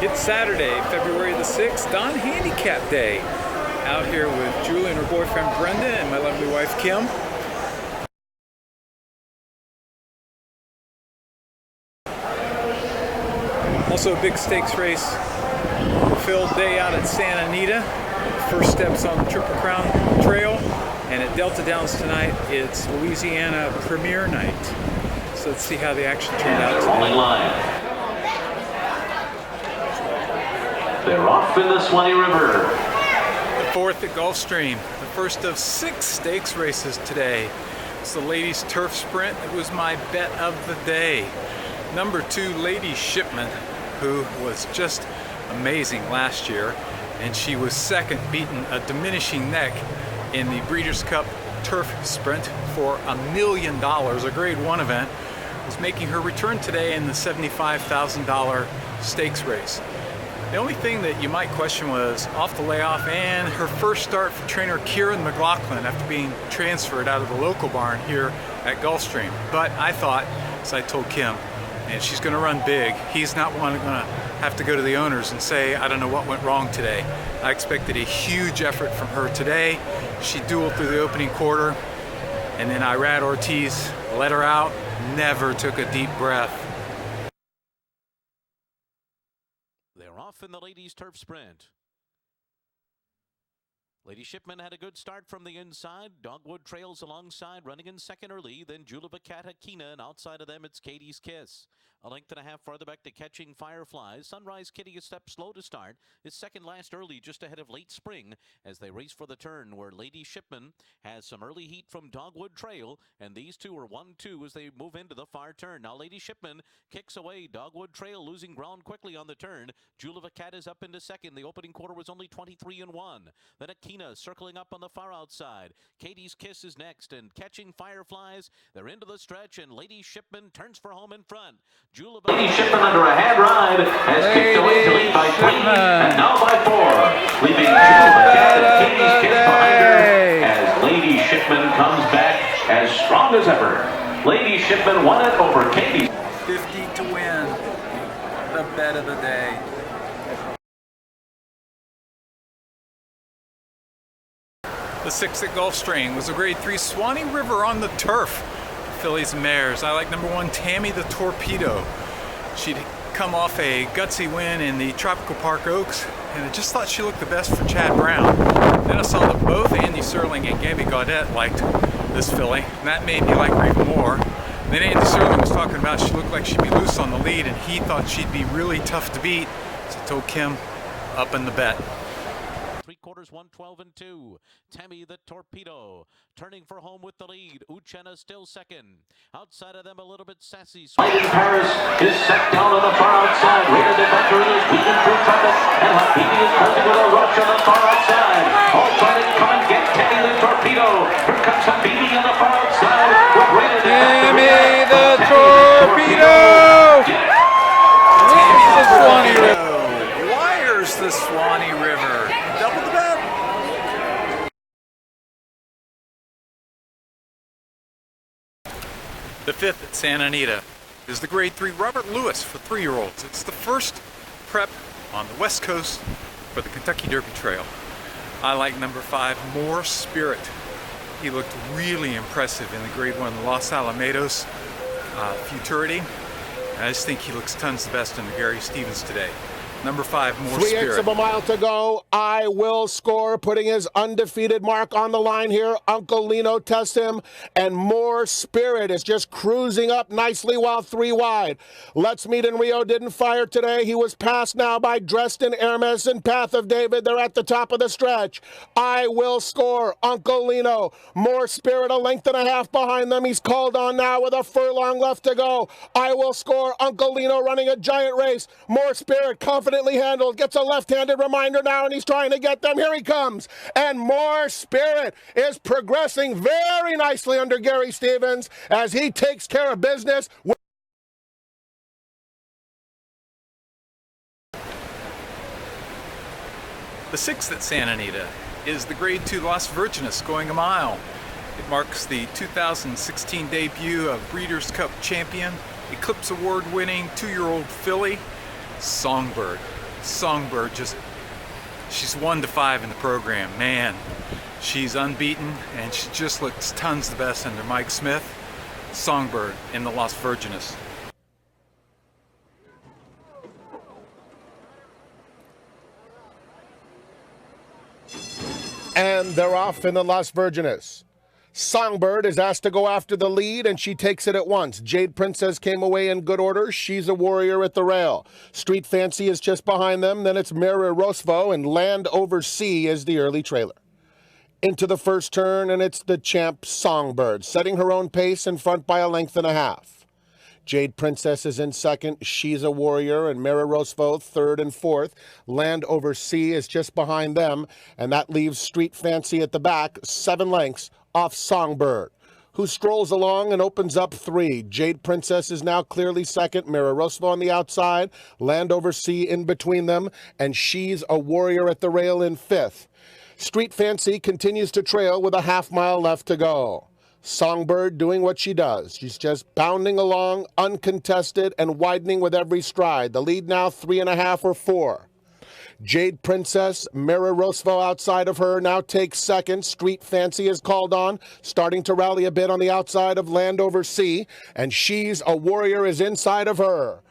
It's Saturday, February the 6th, Donn Handicap Day. Out here with Julie and her boyfriend Brenda and my lovely wife Kim. Also a big stakes race filled day out at Santa Anita. First steps on the Triple Crown Trail. And at Delta Downs tonight, it's Louisiana Premiere Night. So let's see how the action turned out today. Rolling line. They're off in the Swanee River. The fourth at Gulfstream, the first of 6 stakes races today. It's the ladies turf sprint. It was my bet of the day. Number 2, Lady Shipman, who was just amazing last year, and she was second, beating a diminishing neck in the Breeders' Cup turf sprint for $1 million, a grade 1 event, was making her return today in the $75,000 stakes race. The only thing that you might question was off the layoff and her first start for trainer Kieran McLaughlin after being transferred out of the local barn here at Gulfstream. But I thought, as I told Kim, and she's going to run big. He's not going to have to go to the owners and say, I don't know what went wrong today. I expected a huge effort from her today. She dueled through the opening quarter, and then Irad Ortiz let her out, never took a deep breath. They're off in the ladies' turf sprint. Lady Shipman had a good start from the inside. Dogwood trails alongside, running in second early. Then Juleva Katakina, and outside of them, it's Katie's Kiss. A length and a half farther back to Catching Fireflies. Sunrise Kitty a step slow to start. Is second last early, just ahead of Late Spring as they race for the turn, where Lady Shipman has some early heat from Dogwood Trail, and these two are 1-2 as they move into the far turn. Now Lady Shipman kicks away. Dogwood Trail losing ground quickly on the turn. Juleva Cat is up into second. The opening quarter was only 23-1. Then Akina circling up on the far outside. Katie's Kiss is next, and Catching Fireflies. They're into the stretch, and Lady Shipman turns for home in front. Lady Shipman under a hand ride has kicked away to lead by 3 and now by 4, leaving Juleva Cat and Katie's Kiss behind her as Lady Shipman comes back as strong as ever. Lady Shipman won it over Katie. 50 to win, the bet of the day. The 6th at Gulfstream was a grade 3 Swanee River on the turf. Fillies and mares. I like number 1, Tammy the Torpedo. She'd come off a gutsy win in the Tropical Park Oaks, and I just thought she looked the best for Chad Brown. Then I saw that both Andy Serling and Gabby Gaudette liked this filly, and that made me like her even more. Then Andy Serling was talking about she looked like she'd be loose on the lead, and he thought she'd be really tough to beat, so I told Kim up in the bet. 3/4, 1-12-2. Tammy the Torpedo turning for home with the lead. Uchenna still second. Outside of them, a little bit sassy. Light in Paris is set down on the far outside. Rated Adventure is beating through traffic, and Habibi is closing with a rush on the far outside. All trying to come and get Tammy the Torpedo. Here comes Habibi on the far outside with Rated Tammy the Torpedo! Tammy the Swanee River. Wires the Swanee River. Double the bet. The 5th at Santa Anita is the grade 3 Robert Lewis for 3-year-olds. It's the first prep on the West Coast for the Kentucky Derby Trail. I like number 5, More Spirit. He looked really impressive in the grade 1 Los Alamitos Futurity. I just think he looks tons the best in the Gary Stevens today. Number 5, More Spirit. 3/8 of a mile to go. I Will Score, putting his undefeated mark on the line here. Uncle Lino tests him, and More Spirit is just cruising up nicely while 3 wide. Let's Meet in Rio didn't fire today. He was passed now by Dresden Hermes and Path of David. They're at the top of the stretch. I Will Score, Uncle Lino. More Spirit a length and a half behind them. He's called on now with a furlong left to go. I Will Score, Uncle Lino running a giant race. More Spirit confidently handled, gets a left-handed reminder now, and he's trying to get them. Here he comes, and More Spirit is progressing very nicely under Gary Stevens as he takes care of business. The 6th at Santa Anita is the grade 2 Las Virgenes going a mile. It marks the 2016 debut of Breeders' Cup champion, Eclipse Award winning 2-year-old filly, Songbird. Songbird, she's 1-5 in the program. Man, she's unbeaten, and she just looks tons the best under Mike Smith. Songbird in the Las Virgenes. And they're off in the Las Virgenes. Songbird is asked to go after the lead, and she takes it at once. Jade Princess came away in good order. She's a warrior at the rail. Street Fancy is just behind them. Then it's Mira Rosvo, and Land Over Sea is the early trailer. Into the first turn, and it's the champ Songbird, setting her own pace in front by 1.5 lengths. Jade Princess is in second. She's a warrior, and Mira Rosvo third and fourth. Land Over Sea is just behind them, and that leaves Street Fancy at the back, 7 lengths off Songbird, who strolls along and opens up 3. Jade Princess is now clearly second. Mira Rosvo on the outside. Land Over Sea in between them, and She's a Warrior at the rail in 5th. Street Fancy continues to trail with a 1/2 mile left to go. Songbird doing what she does. She's just bounding along, uncontested, and widening with every stride. The lead now 3.5 or 4. Jade Princess, Mira Rosvo outside of her, now takes second. Street Fancy is called on, starting to rally a bit on the outside of Land Over Sea, and She's a Warrior is inside of her.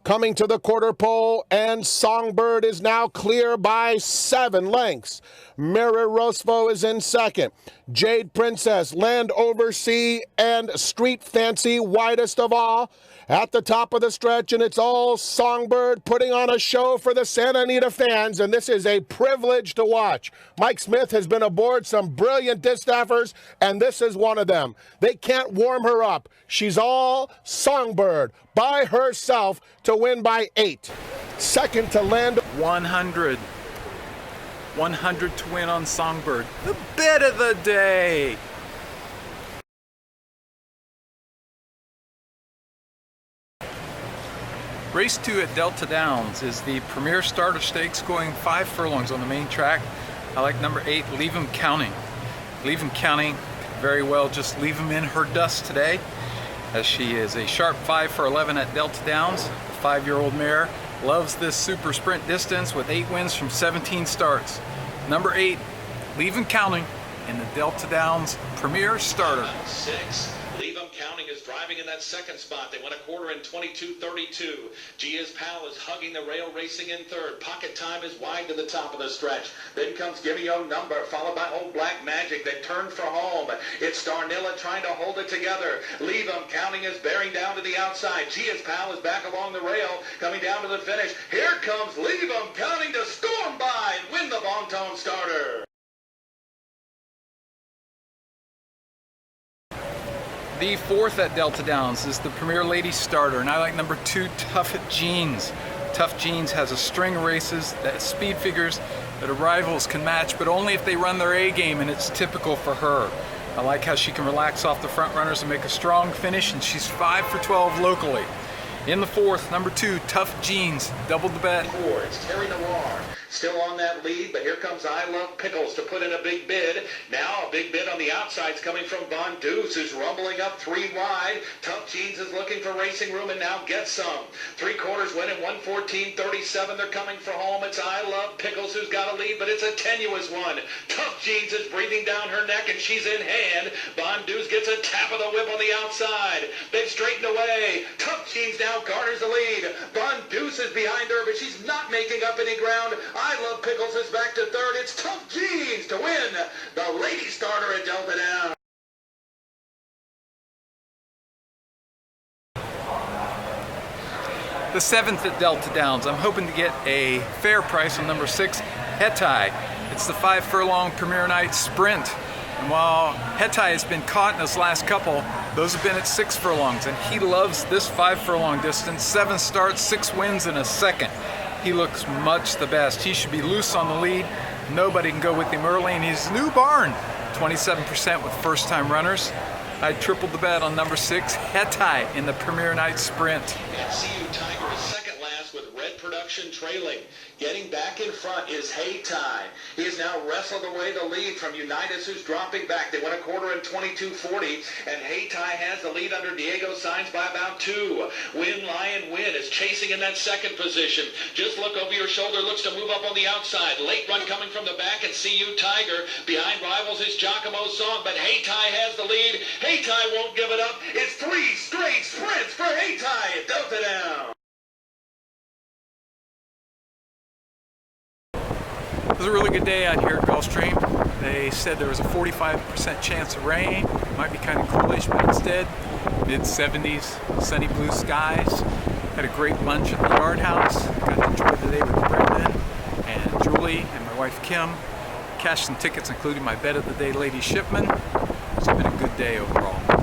Coming to the quarter pole, and Songbird is now clear by 7 lengths. Mira Rosvo is in second. Jade Princess, Land Over Sea, and Street Fancy widest of all at the top of the stretch, and it's all Songbird putting on a show for the Santa Anita fans, and this is a privilege to watch. Mike Smith has been aboard some brilliant distaffers, and this is one of them. They can't warm her up. She's all Songbird by herself to win by 8. Second to Land 100. 100 to win on Songbird. The bet of the day. Race 2 at Delta Downs is the Premier Starter Stakes, going 5 furlongs on the main track. I like number 8, Leave 'Em Counting. Leave 'Em Counting, very well just leave 'em in her dust today, as she is a sharp 5 for 11 at Delta Downs. The 5-year-old mare loves this super sprint distance with 8 wins from 17 starts. Number 8, Leave 'Em Counting in the Delta Downs Premier Starter. 6. Leave 'Em Counting is driving in that second spot. They went a quarter in 22:32. Gia's Pal is hugging the rail, racing in third. Pocket Time is wide to the top of the stretch. Then comes Gimme Your Number, followed by Old Black Magic. They turn for home. It's Starnilla trying to hold it together. Leave 'Em Counting is bearing down to the outside. Gia's Pal is back along the rail, coming down to the finish. Here comes Leave 'Em Counting to storm by and win the Bon Ton Starter. The 4th at Delta Downs is the Premier Ladies Starter, and I like number 2, Tough Jeans. Tough Jeans has a string of races that speed figures that her rivals can match, but only if they run their A game, and it's typical for her. I like how she can relax off the front runners and make a strong finish, and she's 5 for 12 locally. In the 4th, number 2, Tough Jeans, doubled the bet. It's Terry Noir still on that lead, but here comes I Love Pickles to put in a big bid. Now a big bid on the outsides coming from Von Deuce, who's rumbling up 3 wide. Tough Jeans is looking for racing room and now gets some. 3/4 win in 1:14.37. They're coming for home. It's I Love Pickles who's got a lead, but it's a tenuous one. Tough Jeans is breathing down her neck, and she's in hand. Von Deuce gets a tap of the whip on the outside. They've straightened away. Tough Jeans now garners the lead. Von Deuce is behind her, but she's not making up any ground. I Love Pickles is back to third. It's Tough Jeans to win the Lady Starter at Delta Downs. The 7th at Delta Downs, I'm hoping to get a fair price on number 6, Hetai. It's the 5 furlong Premier Night Sprint. And while Hetai has been caught in his last couple, those have been at 6 furlongs, and he loves this 5 furlong distance. 7 starts, 6 wins in a second. He looks much the best. He should be loose on the lead. Nobody can go with him early, and his new barn, 27% with first-time runners. I tripled the bet on number 6, Hetai, in the Premier Night Sprint. And CU Tiger is second last with Red Production trailing. Getting back in front is Hey Ty. He has now wrestled away the lead from Unitas, who's dropping back. They went a quarter in 22:40, and Hey Ty has the lead under Diego Sainz by about 2. Win Lion Win is chasing in that second position. Just look over your shoulder, looks to move up on the outside. Late run coming from the back, and CU Tiger. Behind rivals is Giacomo's Song, but Hey Ty has the lead. Hey Ty won't give it up. It's 3 straight sprints for Hey Ty at Delta Down. It was a really good day out here at Gulfstream. They said there was a 45% chance of rain. It might be kind of coolish, but instead, mid-70s, sunny blue skies. Had a great lunch at the Yard House. Got to enjoy the day with Brendan and Julie and my wife Kim. Cashed some tickets, including my bet of the day, Lady Shipman. It's been a good day overall.